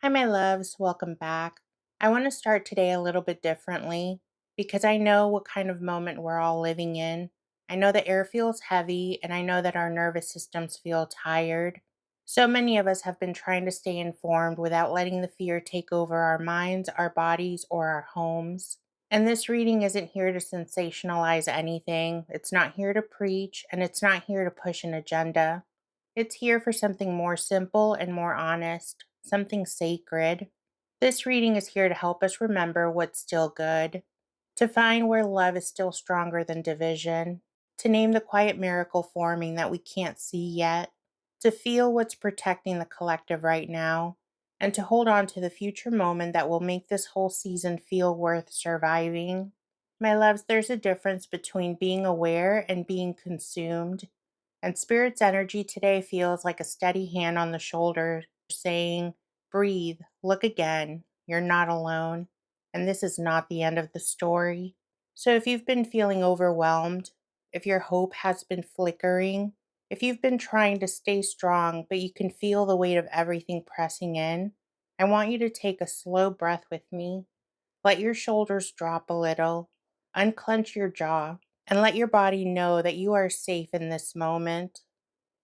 Hi, my loves. Welcome back. I want to start today a little bit differently because I know what kind of moment we're all living in. I know the air feels heavy and I know that our nervous systems feel tired. So many of us have been trying to stay informed without letting the fear take over our minds, our bodies, or our homes. And this reading isn't here to sensationalize anything. It's not here to preach and it's not here to push an agenda. It's here for something more simple and more honest, something sacred. This reading is here to help us remember what's still good, to find where love is still stronger than division, to name the quiet miracle forming that we can't see yet, to feel what's protecting the collective right now, and to hold on to the future moment that will make this whole season feel worth surviving. My loves, there's a difference between being aware and being consumed. And Spirit's energy today feels like a steady hand on the shoulder saying, breathe, look again, you're not alone, and this is not the end of the story. So if you've been feeling overwhelmed, if your hope has been flickering, if you've been trying to stay strong but you can feel the weight of everything pressing in, I want you to take a slow breath with me. Let your shoulders drop a little, unclench your jaw, and let your body know that you are safe in this moment.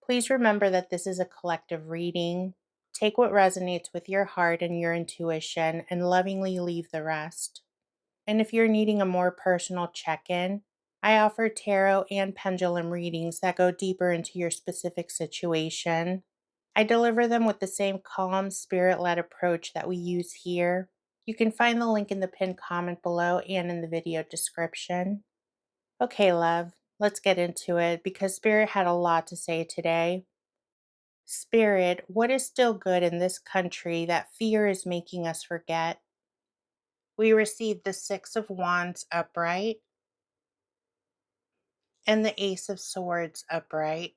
Please remember that this is a collective reading. Take what resonates with your heart and your intuition and lovingly leave the rest. And if you're needing a more personal check in, I offer tarot and pendulum readings that go deeper into your specific situation. I deliver them with the same calm, spirit led approach that we use here. You can find the link in the pinned comment below and in the video description. Okay, love, let's get into it because Spirit had a lot to say today. Spirit, what is still good in this country that fear is making us forget? We received the Six of Wands upright and the Ace of Swords upright.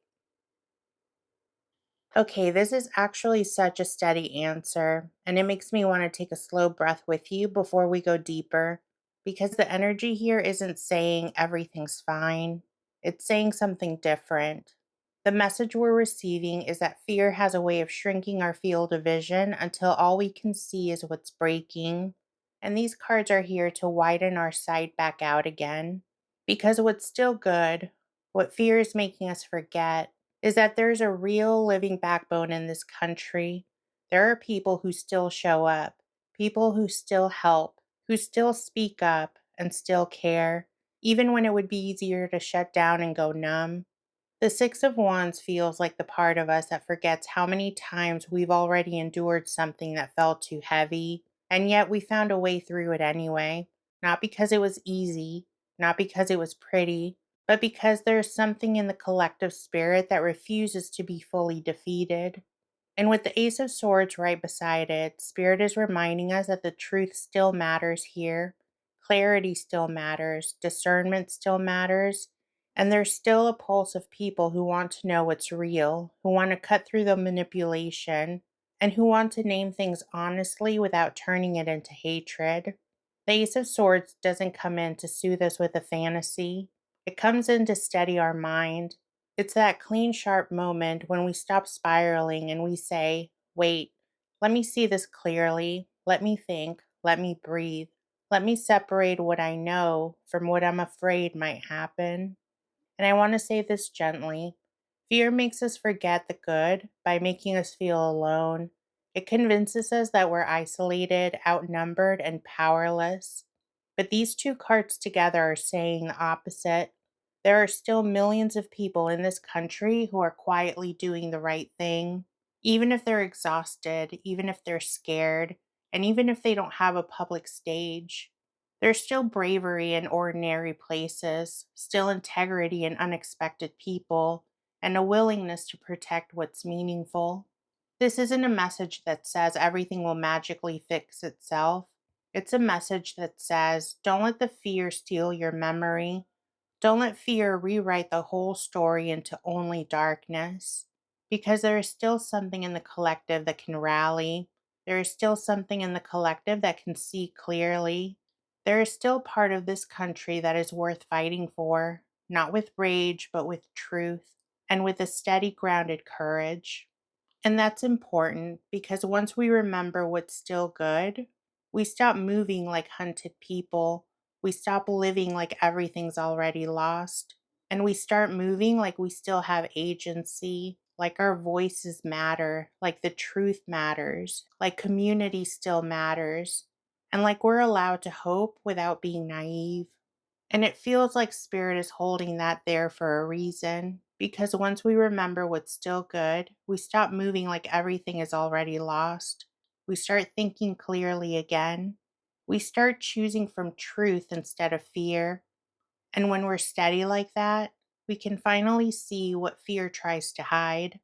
Okay, this is actually such a steady answer, and it makes me want to take a slow breath with you before we go deeper, because the energy here isn't saying everything's fine, it's saying something different. The message we're receiving is that fear has a way of shrinking our field of vision until all we can see is what's breaking, and these cards are here to widen our sight back out again. Because what's still good, what fear is making us forget, is that there's a real living backbone in this country. There are people who still show up, people who still help, who still speak up and still care, even when it would be easier to shut down and go numb. The Six of Wands feels like the part of us that forgets how many times we've already endured something that felt too heavy, and yet we found a way through it anyway. Not because it was easy, not because it was pretty, but because there's something in the collective spirit that refuses to be fully defeated. And with the Ace of Swords right beside it, Spirit is reminding us that the truth still matters here. Clarity still matters. Discernment still matters. And there's still a pulse of people who want to know what's real, who want to cut through the manipulation, and who want to name things honestly without turning it into hatred. The Ace of Swords doesn't come in to soothe us with a fantasy. It comes in to steady our mind. It's that clean, sharp moment when we stop spiraling and we say, wait, let me see this clearly. Let me think. Let me breathe. Let me separate what I know from what I'm afraid might happen. And I want to say this gently. Fear makes us forget the good by making us feel alone. It convinces us that we're isolated, outnumbered, and powerless. But these two cards together are saying the opposite. There are still millions of people in this country who are quietly doing the right thing, even if they're exhausted, even if they're scared, and even if they don't have a public stage. There's still bravery in ordinary places, still integrity in unexpected people, and a willingness to protect what's meaningful. This isn't a message that says everything will magically fix itself. It's a message that says, don't let the fear steal your memory. Don't let fear rewrite the whole story into only darkness. Because there is still something in the collective that can rally. There is still something in the collective that can see clearly. There is still part of this country that is worth fighting for, not with rage, but with truth, and with a steady, grounded courage. And that's important because once we remember what's still good, we stop moving like hunted people. We stop living like everything's already lost. And we start moving like we still have agency, like our voices matter, like the truth matters, like community still matters, and like we're allowed to hope without being naive. And it feels like Spirit is holding that there for a reason. Because once we remember what's still good, we stop moving like everything is already lost. We start thinking clearly again. We start choosing from truth instead of fear. And when we're steady like that, we can finally see what fear tries to hide.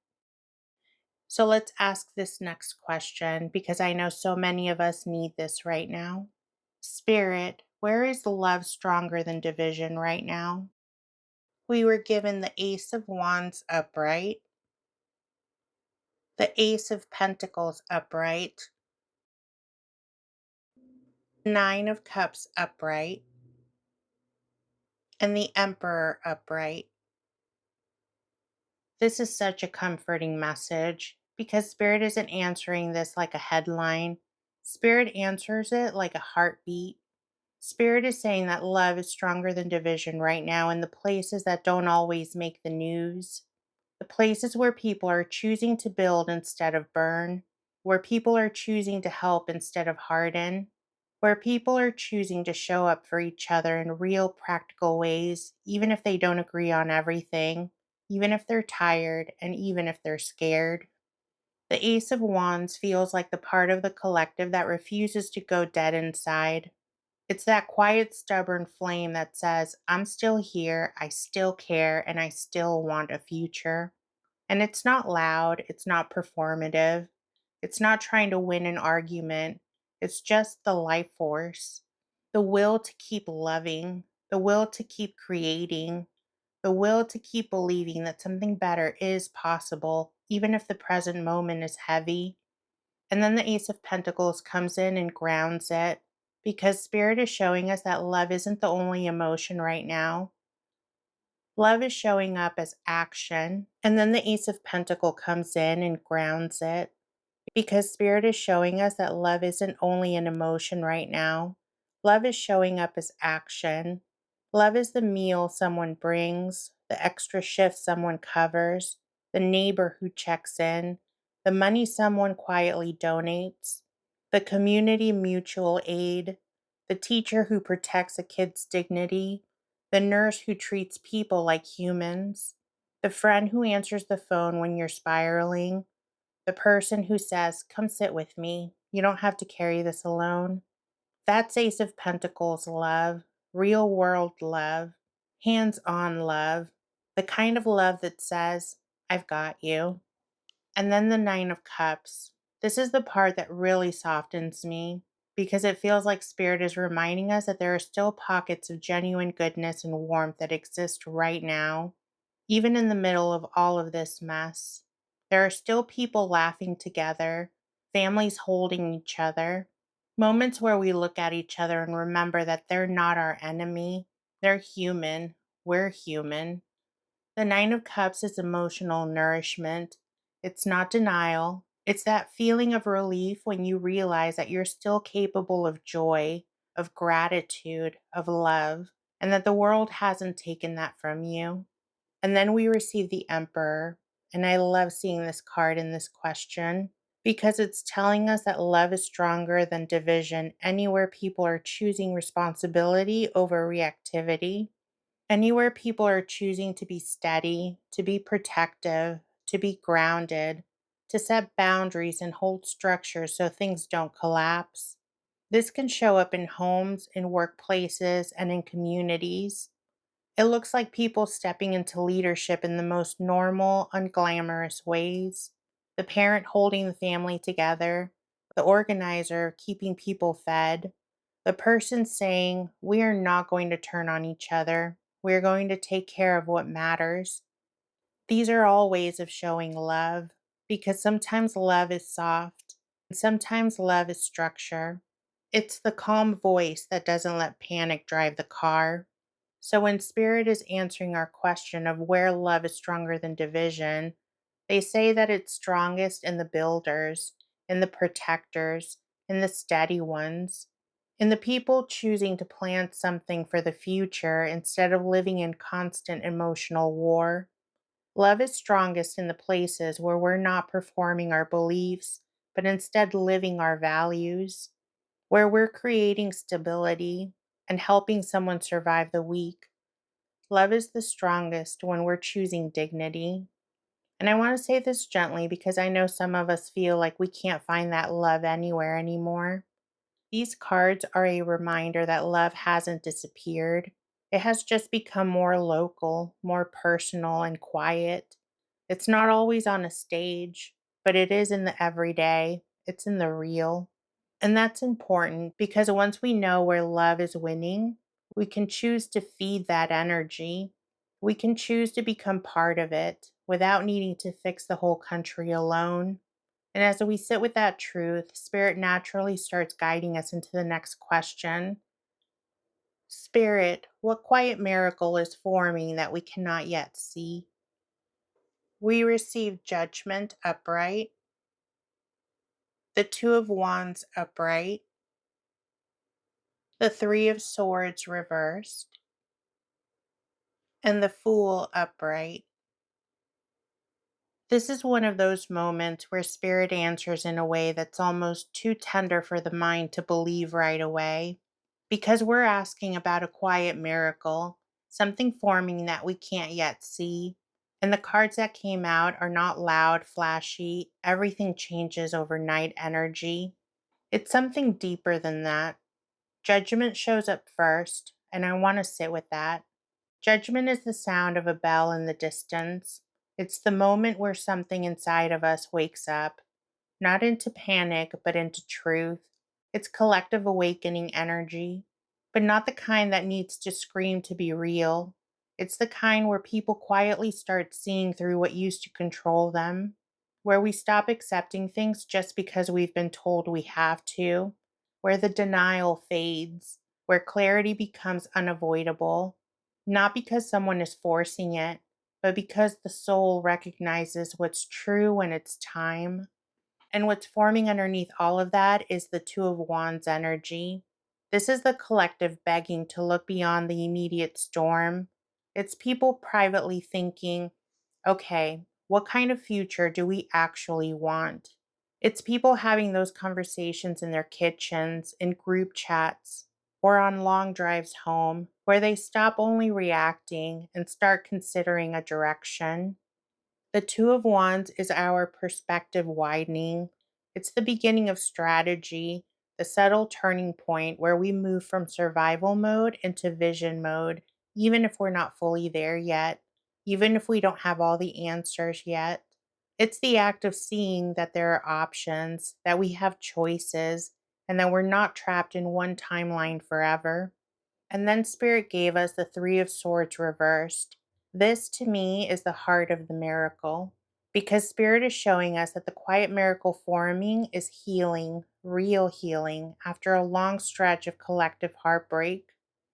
So let's ask this next question because I know so many of us need this right now. Spirit, where is love stronger than division right now? We were given the Ace of Wands upright, the Ace of Pentacles upright, Nine of Cups upright, and the Emperor upright. This is such a comforting message because Spirit isn't answering this like a headline. Spirit answers it like a heartbeat. Spirit is saying that love is stronger than division right now in the places that don't always make the news. The places where people are choosing to build instead of burn, where people are choosing to help instead of harden, where people are choosing to show up for each other in real practical ways, even if they don't agree on everything, even if they're tired, and even if they're scared. The Ace of Wands feels like the part of the collective that refuses to go dead inside. It's that quiet, stubborn flame that says, I'm still here, I still care, and I still want a future. And it's not loud, it's not performative, it's not trying to win an argument. It's just the life force, the will to keep loving, the will to keep creating, the will to keep believing that something better is possible, even if the present moment is heavy. And then the Ace of Pentacles comes in and grounds it because Spirit is showing us that love isn't the only emotion right now. Love is showing up as action. And then the Ace of Pentacle comes in and grounds it because Spirit is showing us that love isn't only an emotion right now. Love is showing up as action. Love is the meal someone brings, the extra shift someone covers, the neighbor who checks in, the money someone quietly donates, the community mutual aid, the teacher who protects a kid's dignity, the nurse who treats people like humans, the friend who answers the phone when you're spiraling, the person who says, come sit with me. You don't have to carry this alone. That's Ace of Pentacles love, real world love, hands on love, the kind of love that says, I've got you. And then the Nine of Cups. This is the part that really softens me because it feels like Spirit is reminding us that there are still pockets of genuine goodness and warmth that exist right now, even in the middle of all of this mess. There are still people laughing together, families holding each other, moments where we look at each other and remember that they're not our enemy. They're human. We're human. The Nine of Cups is emotional nourishment. It's not denial. It's that feeling of relief when you realize that you're still capable of joy, of gratitude, of love, and that the world hasn't taken that from you. And then we receive the Emperor. And I love seeing this card in this question because it's telling us that love is stronger than division anywhere people are choosing responsibility over reactivity. Anywhere people are choosing to be steady, to be protective, to be grounded, to set boundaries and hold structures so things don't collapse. This can show up in homes, in workplaces, and in communities. It looks like people stepping into leadership in the most normal, unglamorous ways. The parent holding the family together, the organizer keeping people fed, the person saying, we are not going to turn on each other. We are going to take care of what matters. These are all ways of showing love because sometimes love is soft and sometimes love is structure. It's the calm voice that doesn't let panic drive the car. So when Spirit is answering our question of where love is stronger than division, They say that it's strongest in the builders, in the protectors, in the steady ones, in the people choosing to plant something for the future instead of living in constant emotional war. Love is strongest in the places where we're not performing our beliefs, but instead living our values, where we're creating stability and helping someone survive the week. Love is the strongest when we're choosing dignity. And I want to say this gently because I know some of us feel like we can't find that love anywhere anymore. These cards are a reminder that love hasn't disappeared. It has just become more local, more personal, and quiet. It's not always on a stage, but it is in the everyday, it's in the real. And that's important because once we know where love is winning, we can choose to feed that energy. We can choose to become part of it without needing to fix the whole country alone. And as we sit with that truth, Spirit naturally starts guiding us into the next question. Spirit, what quiet miracle is forming that we cannot yet see? We receive judgment upright, the Two of Wands upright, the Three of Swords reversed, and the Fool upright. This is one of those moments where Spirit answers in a way that's almost too tender for the mind to believe right away. Because we're asking about a quiet miracle, something forming that we can't yet see. And the cards that came out are not loud, flashy, everything changes overnight energy. It's something deeper than that. Judgment shows up first, and I want to sit with that. Judgment is the sound of a bell in the distance. It's the moment where something inside of us wakes up, not into panic, but into truth. It's collective awakening energy, but not the kind that needs to scream to be real. It's the kind where people quietly start seeing through what used to control them, where we stop accepting things just because we've been told we have to, where the denial fades, where clarity becomes unavoidable, not because someone is forcing it, but because the soul recognizes what's true when it's time. And what's forming underneath all of that is the Two of Wands energy. This is the collective begging to look beyond the immediate storm. It's people privately thinking, okay, what kind of future do we actually want? It's people having those conversations in their kitchens, in group chats, or on long drives home, where they stop only reacting and start considering a direction. The Two of Wands is our perspective widening. It's the beginning of strategy, the subtle turning point where we move from survival mode into vision mode, even if we're not fully there yet, even if we don't have all the answers yet. It's the act of seeing that there are options, that we have choices, and that we're not trapped in one timeline forever. And then Spirit gave us the Three of Swords reversed. This, to me, is the heart of the miracle because Spirit is showing us that the quiet miracle forming is healing, real healing, after a long stretch of collective heartbreak.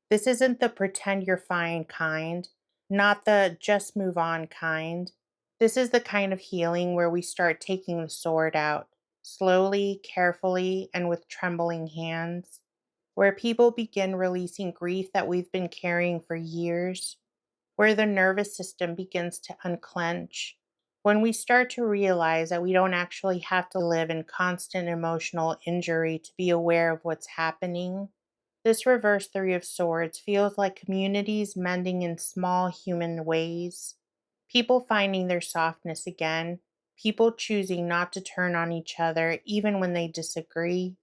This isn't the pretend you're fine kind, not the just move on kind. This is the kind of healing where we start taking the sword out, slowly, carefully, and with trembling hands, where people begin releasing grief that we've been carrying for years, where the nervous system begins to unclench, when we start to realize that we don't actually have to live in constant emotional injury to be aware of what's happening. This reverse Three of Swords feels like communities mending in small human ways, people finding their softness again, people choosing not to turn on each other even when they disagree,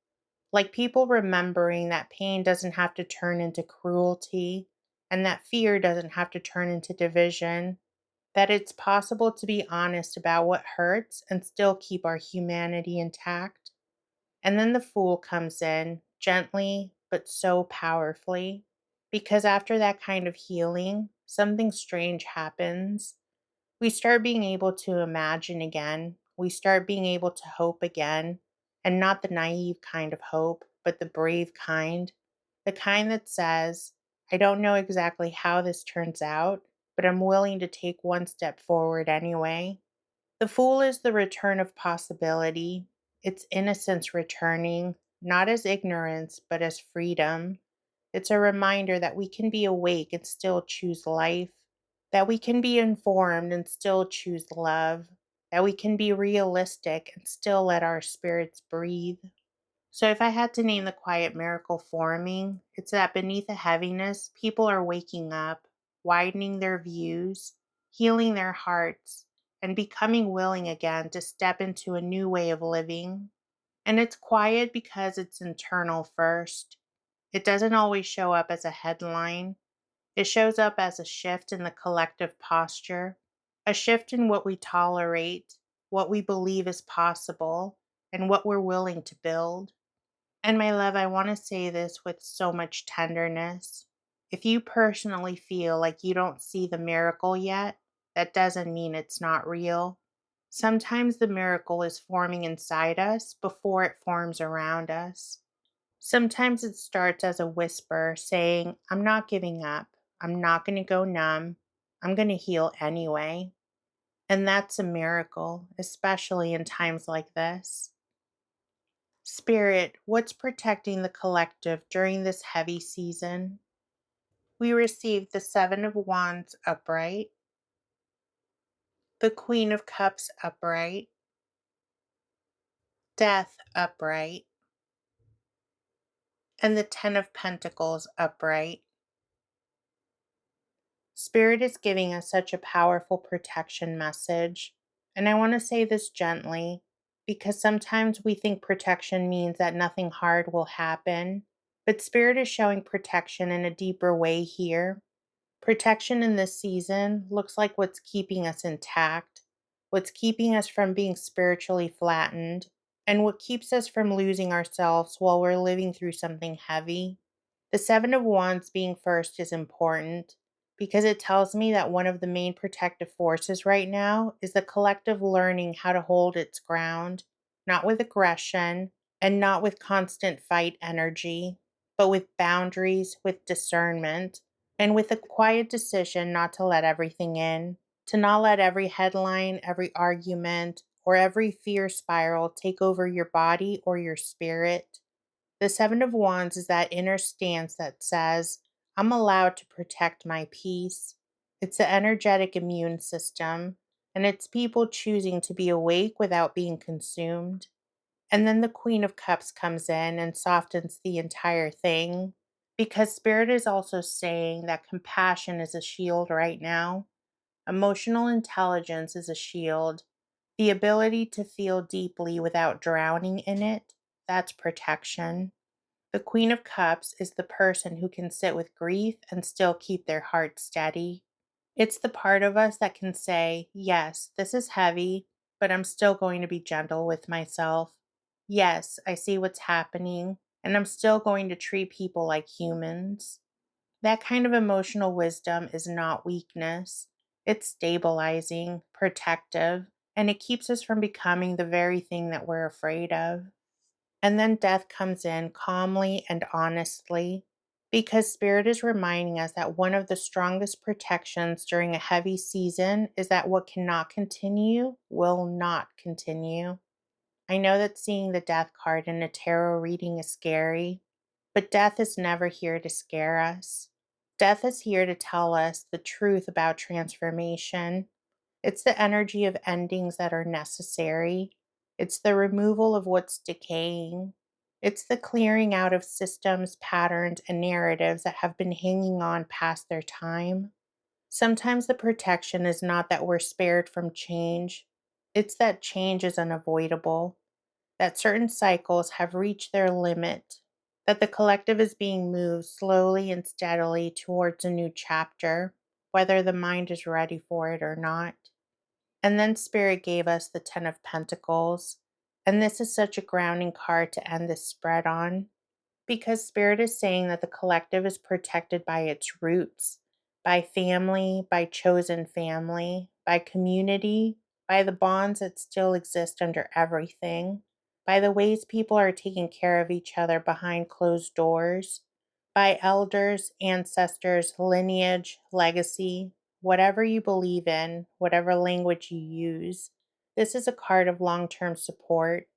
like people remembering that pain doesn't have to turn into cruelty and that fear doesn't have to turn into division, that it's possible to be honest about what hurts and still keep our humanity intact. And then the Fool comes in, gently but so powerfully, because after that kind of healing, something strange happens. We start being able to imagine again. We start being able to hope again, and not the naive kind of hope, but the brave kind. The kind that says, I don't know exactly how this turns out, but I'm willing to take one step forward anyway. The Fool is the return of possibility. It's innocence returning, not as ignorance, but as freedom. It's a reminder that we can be awake and still choose life, that we can be informed and still choose love, that we can be realistic and still let our spirits breathe. So, if I had to name the quiet miracle forming, it's that beneath the heaviness, people are waking up, widening their views, healing their hearts, and becoming willing again to step into a new way of living. And it's quiet because it's internal first. It doesn't always show up as a headline, it shows up as a shift in the collective posture, a shift in what we tolerate, what we believe is possible, and what we're willing to build. And my love, I want to say this with so much tenderness. If you personally feel like you don't see the miracle yet, that doesn't mean it's not real. Sometimes the miracle is forming inside us before it forms around us. Sometimes it starts as a whisper saying, I'm not giving up. I'm not going to go numb. I'm going to heal anyway. And that's a miracle, especially in times like this. Spirit, what's protecting the collective during this heavy season? We received the Seven of Wands upright, the Queen of Cups upright, Death upright, and the Ten of Pentacles upright. Spirit is giving us such a powerful protection message. And I want to say this gently because sometimes we think protection means that nothing hard will happen. But Spirit is showing protection in a deeper way here. Protection in this season looks like what's keeping us intact, what's keeping us from being spiritually flattened, and what keeps us from losing ourselves while we're living through something heavy. The Seven of Wands being first is important because it tells me that one of the main protective forces right now is the collective learning how to hold its ground, not with aggression and not with constant fight energy, but with boundaries, with discernment, and with a quiet decision not to let everything in, to not let every headline, every argument, or every fear spiral take over your body or your spirit. The Seven of Wands is that inner stance that says, I'm allowed to protect my peace. It's the energetic immune system, and it's people choosing to be awake without being consumed. And then the Queen of Cups comes in and softens the entire thing because Spirit is also saying that compassion is a shield right now. Emotional intelligence is a shield. The ability to feel deeply without drowning in it, that's protection. The Queen of Cups is the person who can sit with grief and still keep their heart steady. It's the part of us that can say, yes, this is heavy, but I'm still going to be gentle with myself. Yes, I see what's happening, and I'm still going to treat people like humans. That kind of emotional wisdom is not weakness. It's stabilizing, protective, and it keeps us from becoming the very thing that we're afraid of. And then death comes in calmly and honestly because Spirit is reminding us that one of the strongest protections during a heavy season is that what cannot continue will not continue. I know that seeing the death card in a tarot reading is scary, but death is never here to scare us. Death is here to tell us the truth about transformation. It's the energy of endings that are necessary. It's the removal of what's decaying. It's the clearing out of systems, patterns, and narratives that have been hanging on past their time. Sometimes the protection is not that we're spared from change, it's that change is unavoidable, that certain cycles have reached their limit, that the collective is being moved slowly and steadily towards a new chapter, whether the mind is ready for it or not. And then Spirit gave us the Ten of Pentacles. And this is such a grounding card to end this spread on because Spirit is saying that the collective is protected by its roots, by family, by chosen family, by community, by the bonds that still exist under everything, by the ways people are taking care of each other behind closed doors, by elders, ancestors, lineage, legacy, whatever you believe in, whatever language you use. This is a card of long term support.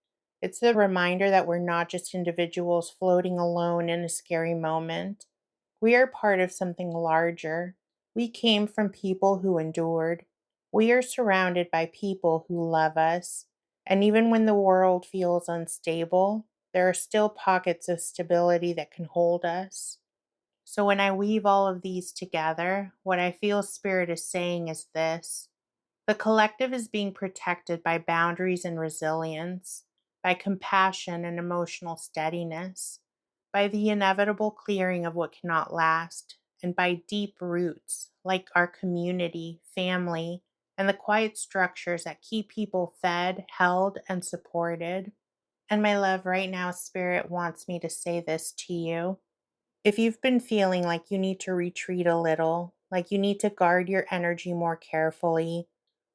It's the reminder that we're not just individuals floating alone in a scary moment. We are part of something larger. We came from people who endured. We are surrounded by people who love us. And even when the world feels unstable, there are still pockets of stability that can hold us. So when I weave all of these together, what I feel Spirit is saying is this: the collective is being protected by boundaries and resilience, by compassion and emotional steadiness, by the inevitable clearing of what cannot last, and by deep roots like our community, family, and the quiet structures that keep people fed, held, and supported. And my love, right now, Spirit wants me to say this to you. If you've been feeling like you need to retreat a little, like you need to guard your energy more carefully,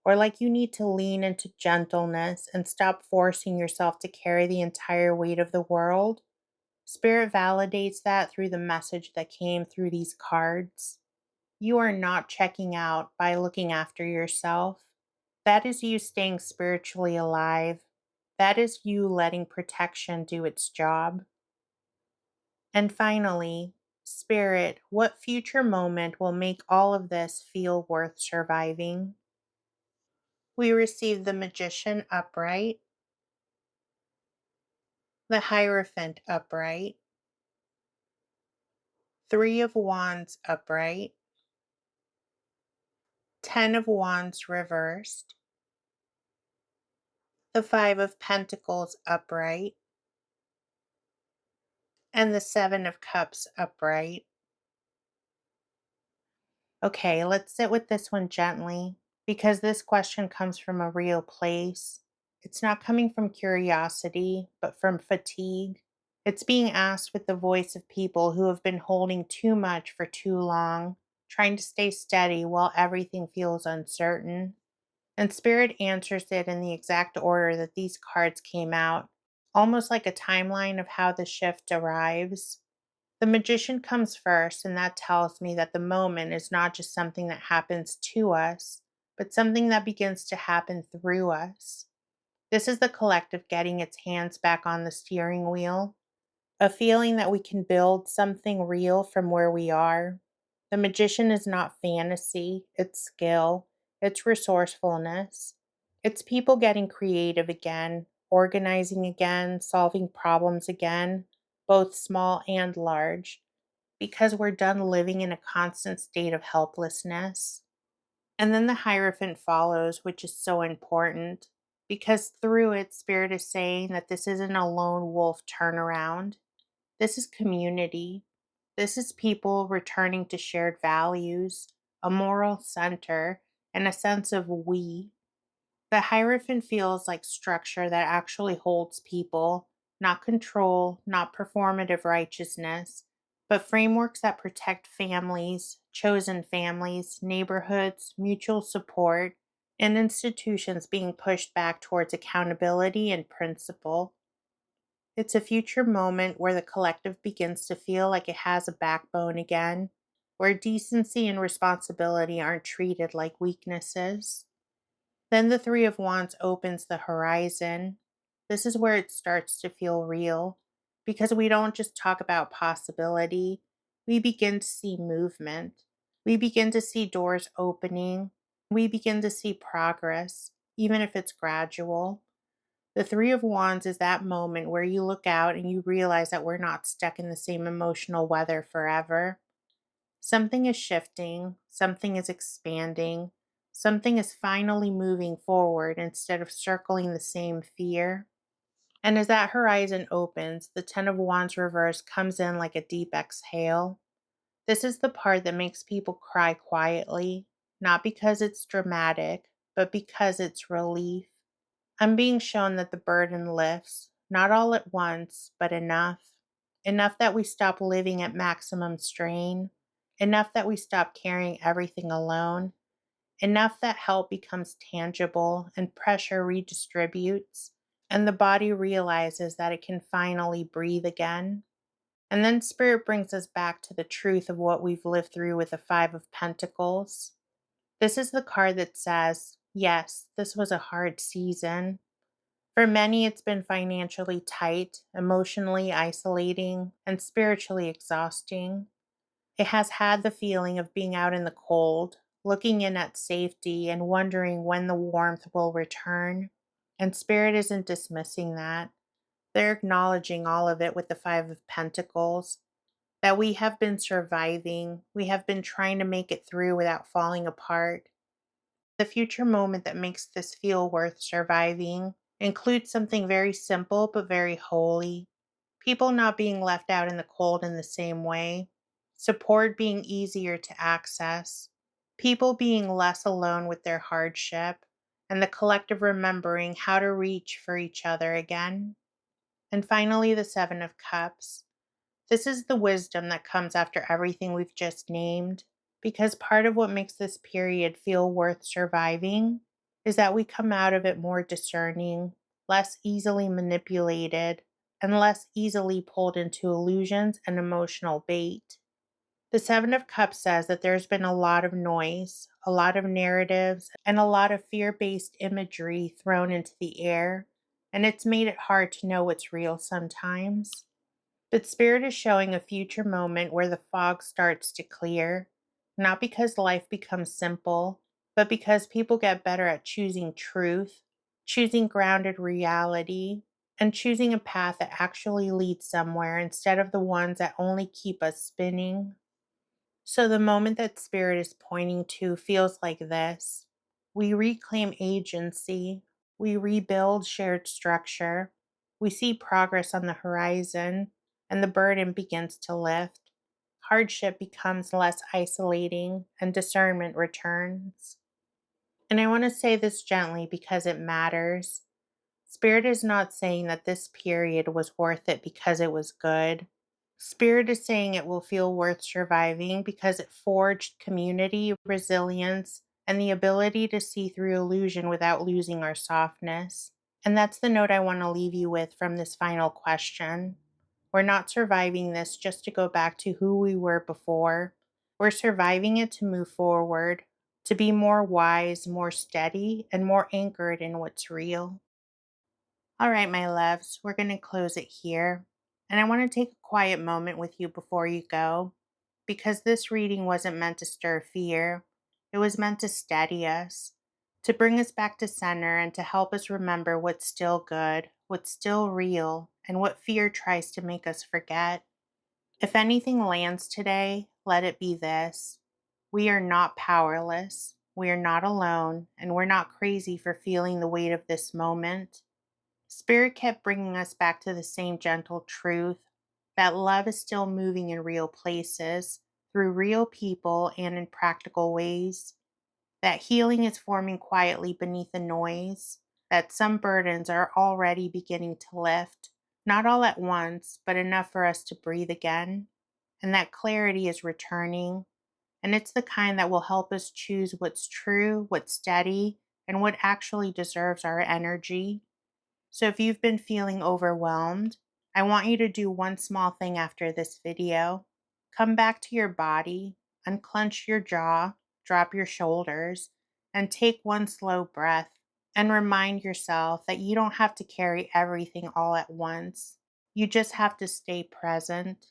or like you need to lean into gentleness and stop forcing yourself to carry the entire weight of the world, Spirit validates that through the message that came through these cards. You are not checking out by looking after yourself. That is you staying spiritually alive. That is you letting protection do its job. And finally, Spirit, what future moment will make all of this feel worth surviving? We receive the Magician upright, the Hierophant upright, Three of Wands upright, Ten of Wands reversed, the Five of Pentacles upright, and the Seven of Cups upright. Okay, let's sit with this one gently because this question comes from a real place. It's not coming from curiosity, but from fatigue. It's being asked with the voice of people who have been holding too much for too long, trying to stay steady while everything feels uncertain. And Spirit answers it in the exact order that these cards came out, almost like a timeline of how the shift arrives. The Magician comes first, and that tells me that the moment is not just something that happens to us, but something that begins to happen through us. This is the collective getting its hands back on the steering wheel, a feeling that we can build something real from where we are. The Magician is not fantasy, it's skill, it's resourcefulness. It's people getting creative again, organizing again, solving problems again, both small and large, because we're done living in a constant state of helplessness. And then the Hierophant follows, which is so important because through it, Spirit is saying that this isn't a lone wolf turnaround. This is community. This is people returning to shared values, a moral center, and a sense of we. The Hierophant feels like structure that actually holds people, not control, not performative righteousness, but frameworks that protect families, chosen families, neighborhoods, mutual support, and institutions being pushed back towards accountability and principle. It's a future moment where the collective begins to feel like it has a backbone again, where decency and responsibility aren't treated like weaknesses. Then the Three of Wands opens the horizon. This is where it starts to feel real because we don't just talk about possibility, we begin to see movement. We begin to see doors opening. We begin to see progress, even if it's gradual. The Three of Wands is that moment where you look out and you realize that we're not stuck in the same emotional weather forever. Something is shifting, something is expanding, something is finally moving forward instead of circling the same fear. And as that horizon opens, the Ten of Wands reverse comes in like a deep exhale. This is the part that makes people cry quietly, not because it's dramatic, but because it's relief. I'm being shown that the burden lifts, not all at once, but enough. Enough that we stop living at maximum strain. Enough that we stop carrying everything alone. Enough that help becomes tangible and pressure redistributes, and the body realizes that it can finally breathe again. And then Spirit brings us back to the truth of what we've lived through with the Five of Pentacles. This is the card that says, Yes, this was a hard season. For many, it's been financially tight, emotionally isolating, and spiritually exhausting. It has had the feeling of being out in the cold, looking in at safety and wondering when the warmth will return. And Spirit isn't dismissing that. They're acknowledging all of it with the Five of Pentacles, that we have been surviving, we have been trying to make it through without falling apart. The future moment that makes this feel worth surviving includes something very simple but very holy. People not being left out in the cold in the same way, support being easier to access, people being less alone with their hardship, and the collective remembering how to reach for each other again. And finally, the Seven of Cups. This is the wisdom that comes after everything we've just named, because part of what makes this period feel worth surviving is that we come out of it more discerning, less easily manipulated, and less easily pulled into illusions and emotional bait. The Seven of Cups says that there's been a lot of noise, a lot of narratives, and a lot of fear based imagery thrown into the air, and it's made it hard to know what's real sometimes. But Spirit is showing a future moment where the fog starts to clear, not because life becomes simple, but because people get better at choosing truth, choosing grounded reality, and choosing a path that actually leads somewhere instead of the ones that only keep us spinning. So the moment that Spirit is pointing to feels like this: we reclaim agency, we rebuild shared structure, we see progress on the horizon, and the burden begins to lift. Hardship becomes less isolating, and discernment returns. And I want to say this gently because it matters. Spirit is not saying that this period was worth it because it was good. Spirit is saying it will feel worth surviving because it forged community, resilience, and the ability to see through illusion without losing our softness. And that's the note I want to leave you with from this final question. We're not surviving this just to go back to who we were before. We're surviving it to move forward, to be more wise, more steady, and more anchored in what's real. All right, my loves, we're going to close it here. And I want to take a quiet moment with you before you go, because this reading wasn't meant to stir fear. It was meant to steady us, to bring us back to center, and to help us remember what's still good, what's still real, and what fear tries to make us forget. If anything lands today, let it be this: we are not powerless, we are not alone, and we're not crazy for feeling the weight of this moment. Spirit kept bringing us back to the same gentle truth that love is still moving in real places, through real people, and in practical ways. That healing is forming quietly beneath the noise. That some burdens are already beginning to lift, not all at once, but enough for us to breathe again. And that clarity is returning. And it's the kind that will help us choose what's true, what's steady, and what actually deserves our energy. So if you've been feeling overwhelmed, I want you to do one small thing after this video. Come back to your body, unclench your jaw, drop your shoulders, and take one slow breath. And remind yourself that you don't have to carry everything all at once. You just have to stay present.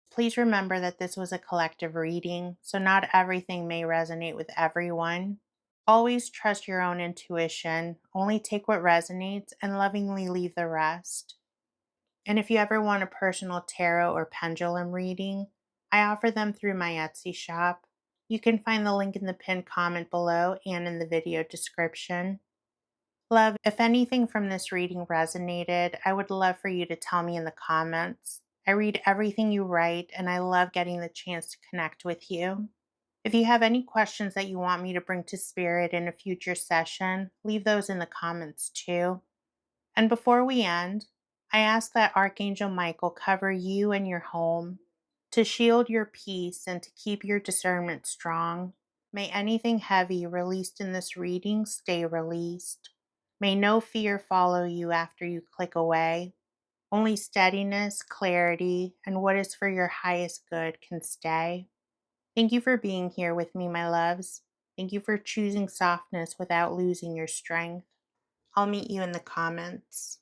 Please remember that this was a collective reading, so not everything may resonate with everyone. Always trust your own intuition, only take what resonates, and lovingly leave the rest. And if you ever want a personal tarot or pendulum reading, I offer them through my Etsy shop. You can find the link in the pinned comment below and in the video description. Love, if anything from this reading resonated, I would love for you to tell me in the comments. I read everything you write, and I love getting the chance to connect with you. If you have any questions that you want me to bring to Spirit in a future session, leave those in the comments too. And before we end, I ask that Archangel Michael cover you and your home, to shield your peace and to keep your discernment strong. May anything heavy released in this reading stay released. May no fear follow you after you click away. Only steadiness, clarity, and what is for your highest good can stay. Thank you for being here with me, my loves. Thank you for choosing softness without losing your strength. I'll meet you in the comments.